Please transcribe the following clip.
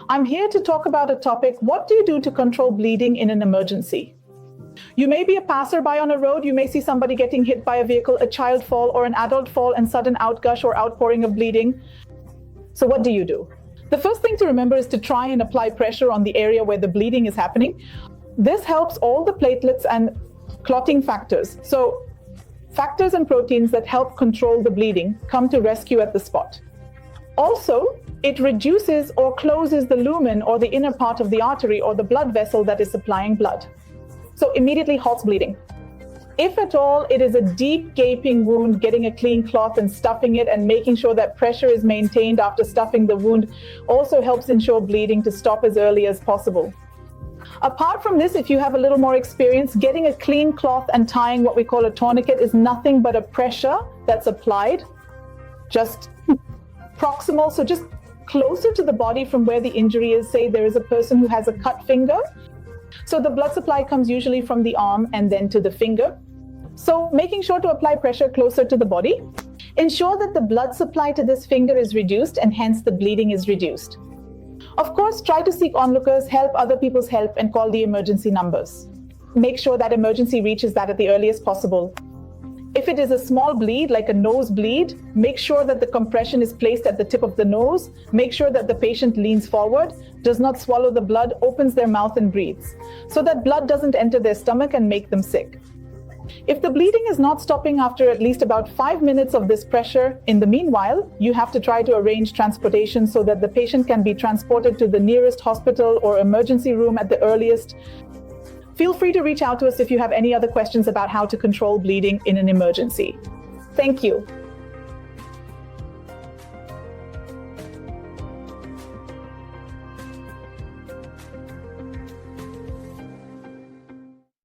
I'm here to talk about a topic: what do you do to control bleeding in an emergency? You may be a passerby on a road, you may see somebody getting hit by a vehicle, a child fall, or an adult fall, and sudden outgush or outpouring of bleeding. So what do you do? The first thing to remember is to try and apply pressure on the area where the bleeding is happening. This helps all the platelets and clotting factors. So factors and proteins that help control the bleeding come to rescue at the spot. Also, it reduces or closes the lumen or the inner part of the artery or the blood vessel that is supplying blood. So immediately halts bleeding. If at all it is a deep gaping wound, getting a clean cloth and stuffing it and making sure that pressure is maintained after stuffing the wound also helps ensure bleeding to stop as early as possible. Apart from this, if you have a little more experience, getting a clean cloth and tying what we call a tourniquet is nothing but a pressure that's applied, just proximal, so just closer to the body from where the injury is. Say there is a person who has a cut finger. So the blood supply comes usually from the arm and then to the finger. So making sure to apply pressure closer to the body. Ensure that the blood supply to this finger is reduced and hence the bleeding is reduced. Of course, try to seek onlookers, help other people's help, and call the emergency numbers. Make sure that emergency reaches that at the earliest possible. If it is a small bleed, like a nose bleed, make sure that the compression is placed at the tip of the nose. Make sure that the patient leans forward, does not swallow the blood, opens their mouth and breathes, so that blood doesn't enter their stomach and make them sick. If the bleeding is not stopping after at least about 5 minutes of this pressure, in the meanwhile, you have to try to arrange transportation so that the patient can be transported to the nearest hospital or emergency room at the earliest. Feel free to reach out to us if you have any other questions about how to control bleeding in an emergency. Thank you.